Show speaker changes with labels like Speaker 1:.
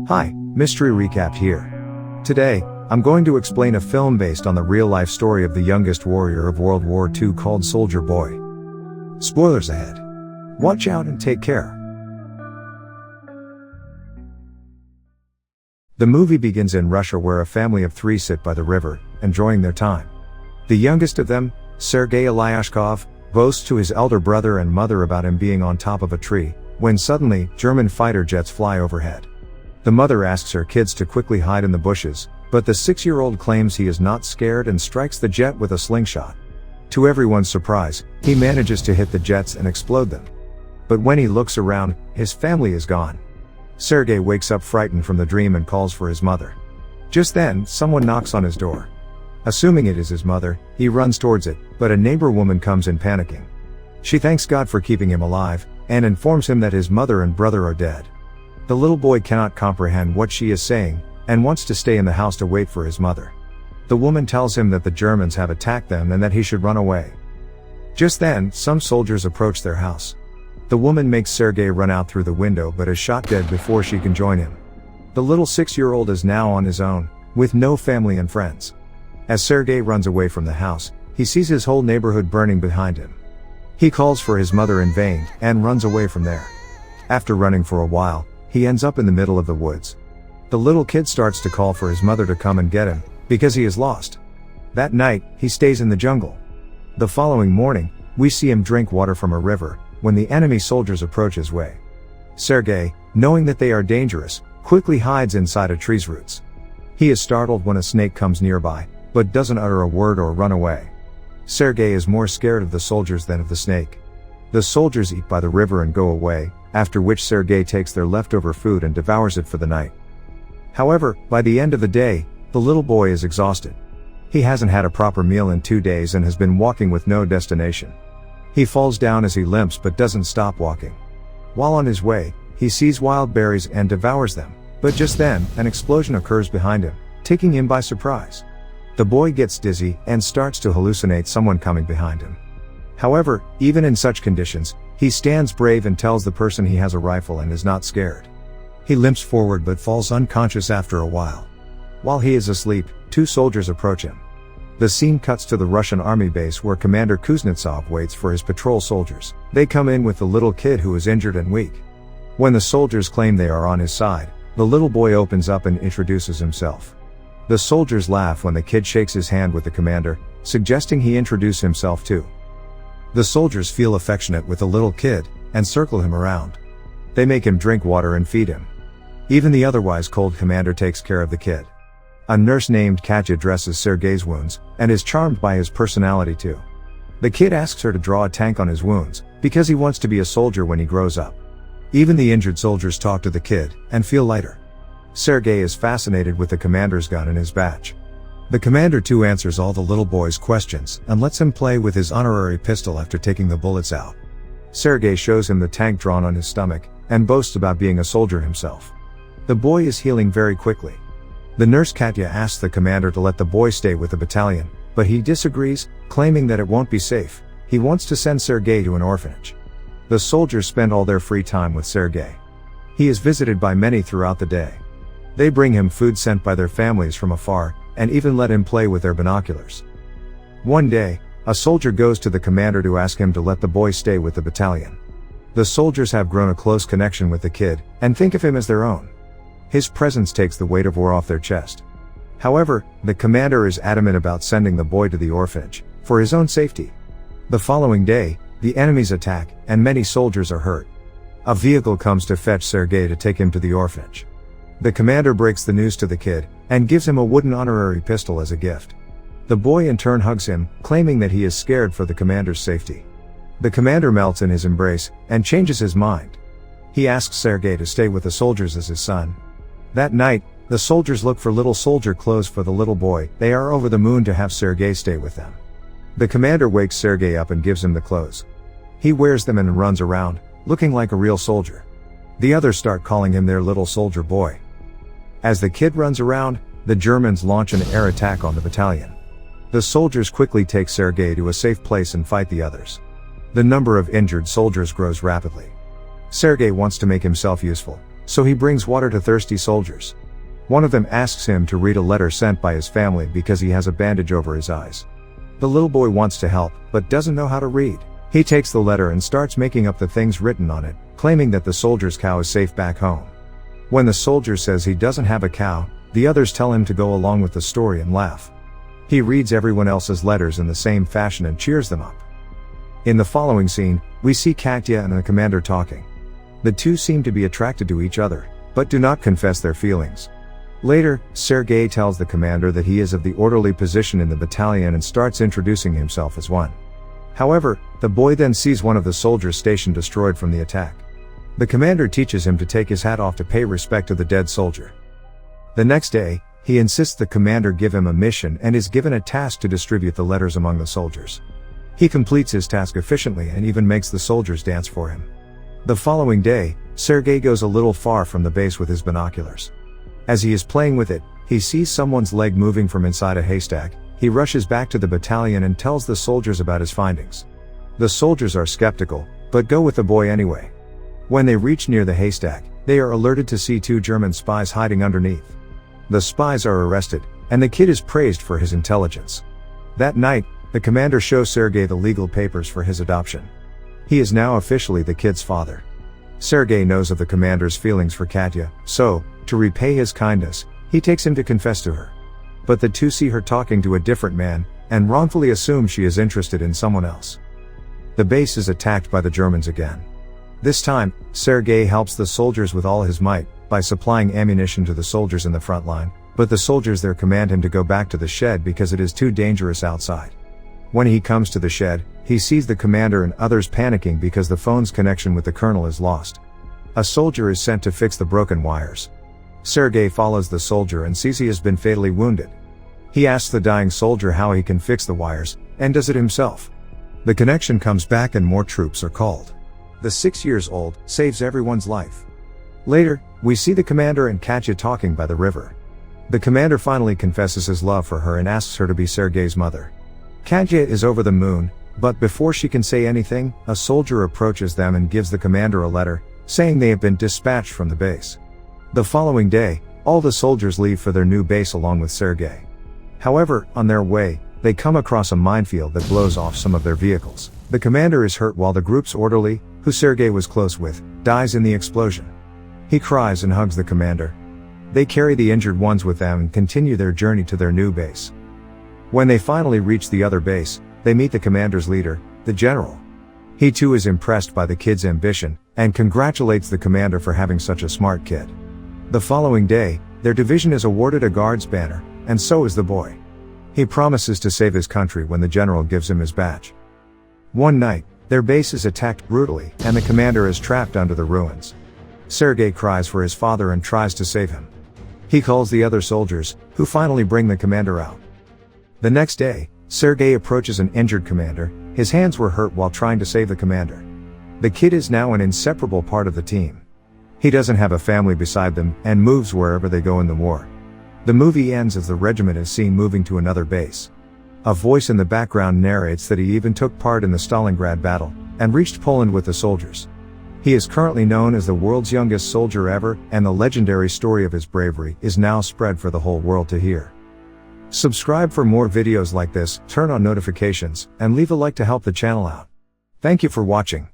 Speaker 1: Hi, Mystery Recap here. Today, I'm going to explain a film based on the real-life story of the youngest warrior of World War II called Soldier Boy. Spoilers ahead. Watch out and take care. The movie begins in Russia where a family of three sit by the river, enjoying their time. The youngest of them, Sergei Aleshkov, boasts to his elder brother and mother about him being on top of a tree, when suddenly, German fighter jets fly overhead. The mother asks her kids to quickly hide in the bushes, but the 6-year-old claims he is not scared and strikes the jet with a slingshot. To everyone's surprise, he manages to hit the jets and explode them. But when he looks around, his family is gone. Sergei wakes up frightened from the dream and calls for his mother. Just then, someone knocks on his door. Assuming it is his mother, he runs towards it, but a neighbor woman comes in panicking. She thanks God for keeping him alive, and informs him that his mother and brother are dead. The little boy cannot comprehend what she is saying, and wants to stay in the house to wait for his mother. The woman tells him that the Germans have attacked them and that he should run away. Just then, some soldiers approach their house. The woman makes Sergei run out through the window but is shot dead before she can join him. The little 6-year-old is now on his own, with no family and friends. As Sergei runs away from the house, he sees his whole neighborhood burning behind him. He calls for his mother in vain, and runs away from there. After running for a while, he ends up in the middle of the woods. The little kid starts to call for his mother to come and get him, because he is lost. That night, he stays in the jungle. The following morning, we see him drink water from a river, when the enemy soldiers approach his way. Sergei, knowing that they are dangerous, quickly hides inside a tree's roots. He is startled when a snake comes nearby, but doesn't utter a word or run away. Sergei is more scared of the soldiers than of the snake. The soldiers eat by the river and go away, after which Sergei takes their leftover food and devours it for the night. However, by the end of the day, the little boy is exhausted. He hasn't had a proper meal in 2 days and has been walking with no destination. He falls down as he limps but doesn't stop walking. While on his way, he sees wild berries and devours them, but just then, an explosion occurs behind him, taking him by surprise. The boy gets dizzy and starts to hallucinate someone coming behind him. However, even in such conditions, he stands brave and tells the person he has a rifle and is not scared. He limps forward but falls unconscious after a while. While he is asleep, 2 soldiers approach him. The scene cuts to the Russian army base where Commander Kuznetsov waits for his patrol soldiers. They come in with the little kid who is injured and weak. When the soldiers claim they are on his side, the little boy opens up and introduces himself. The soldiers laugh when the kid shakes his hand with the commander, suggesting he introduce himself too. The soldiers feel affectionate with the little kid, and circle him around. They make him drink water and feed him. Even the otherwise cold commander takes care of the kid. A nurse named Katya dresses Sergei's wounds, and is charmed by his personality too. The kid asks her to draw a tank on his wounds, because he wants to be a soldier when he grows up. Even the injured soldiers talk to the kid, and feel lighter. Sergei is fascinated with the commander's gun and his badge. The commander too answers all the little boy's questions, and lets him play with his honorary pistol after taking the bullets out. Sergei shows him the tank drawn on his stomach, and boasts about being a soldier himself. The boy is healing very quickly. The nurse Katya asks the commander to let the boy stay with the battalion, but he disagrees, claiming that it won't be safe. He wants to send Sergei to an orphanage. The soldiers spend all their free time with Sergei. He is visited by many throughout the day. They bring him food sent by their families from afar, and even let him play with their binoculars. One day, a soldier goes to the commander to ask him to let the boy stay with the battalion. The soldiers have grown a close connection with the kid, and think of him as their own. His presence takes the weight of war off their chest. However, the commander is adamant about sending the boy to the orphanage, for his own safety. The following day, the enemies attack, and many soldiers are hurt. A vehicle comes to fetch Sergei to take him to the orphanage. The commander breaks the news to the kid, and gives him a wooden honorary pistol as a gift. The boy in turn hugs him, claiming that he is scared for the commander's safety. The commander melts in his embrace, and changes his mind. He asks Sergei to stay with the soldiers as his son. That night, the soldiers look for little soldier clothes for the little boy. They are over the moon to have Sergei stay with them. The commander wakes Sergei up and gives him the clothes. He wears them and runs around, looking like a real soldier. The others start calling him their little soldier boy. As the kid runs around, the Germans launch an air attack on the battalion. The soldiers quickly take Sergei to a safe place and fight the others. The number of injured soldiers grows rapidly. Sergei wants to make himself useful, So he brings water to thirsty soldiers. One of them asks him to read a letter sent by his family because he has a bandage over his eyes. The little boy wants to help, but doesn't know how to read. He takes the letter and starts making up the things written on it, claiming that the soldier's cow is safe back home. When the soldier says he doesn't have a cow, the others tell him to go along with the story and laugh. He reads everyone else's letters in the same fashion and cheers them up. In the following scene, we see Katya and the commander talking. The two seem to be attracted to each other, but do not confess their feelings. Later, Sergei tells the commander that he is of the orderly position in the battalion and starts introducing himself as one. However, the boy then sees one of the soldiers stationed destroyed from the attack. The commander teaches him to take his hat off to pay respect to the dead soldier. The next day, he insists the commander give him a mission and is given a task to distribute the letters among the soldiers. He completes his task efficiently and even makes the soldiers dance for him. The following day, Sergei goes a little far from the base with his binoculars. As he is playing with it, he sees someone's leg moving from inside a haystack. He rushes back to the battalion and tells the soldiers about his findings. The soldiers are skeptical, but go with the boy anyway. When they reach near the haystack, they are alerted to see two German spies hiding underneath. The spies are arrested, and the kid is praised for his intelligence. That night, the commander shows Sergei the legal papers for his adoption. He is now officially the kid's father. Sergei knows of the commander's feelings for Katya, so, to repay his kindness, he takes him to confess to her. But the two see her talking to a different man, and wrongfully assume she is interested in someone else. The base is attacked by the Germans again. This time, Sergei helps the soldiers with all his might, by supplying ammunition to the soldiers in the front line, but the soldiers there command him to go back to the shed because it is too dangerous outside. When he comes to the shed, he sees the commander and others panicking because the phone's connection with the colonel is lost. A soldier is sent to fix the broken wires. Sergei follows the soldier and sees he has been fatally wounded. He asks the dying soldier how he can fix the wires, and does it himself. The connection comes back and more troops are called. The 6-year-old saves everyone's life. Later, we see the commander and Katya talking by the river. The commander finally confesses his love for her and asks her to be Sergei's mother. Katya is over the moon, but before she can say anything, a soldier approaches them and gives the commander a letter, saying they have been dispatched from the base. The following day, all the soldiers leave for their new base along with Sergei. However, on their way, they come across a minefield that blows off some of their vehicles. The commander is hurt while the group's orderly, who Sergei was close with, dies in the explosion. He cries and hugs the commander. They carry the injured ones with them and continue their journey to their new base. When they finally reach the other base, they meet the commander's leader, the general. He too is impressed by the kid's ambition, and congratulates the commander for having such a smart kid. The following day, their division is awarded a guard's banner, and so is the boy. He promises to save his country when the general gives him his badge. One night, their base is attacked brutally, and the commander is trapped under the ruins. Sergei cries for his father and tries to save him. He calls the other soldiers, who finally bring the commander out. The next day, Sergei approaches an injured commander. His hands were hurt while trying to save the commander. The kid is now an inseparable part of the team. He doesn't have a family beside them, and moves wherever they go in the war. The movie ends as the regiment is seen moving to another base. A voice in the background narrates that he even took part in the Stalingrad battle, and reached Poland with the soldiers. He is currently known as the world's youngest soldier ever, and the legendary story of his bravery is now spread for the whole world to hear. Subscribe for more videos like this, turn on notifications, and leave a like to help the channel out. Thank you for watching.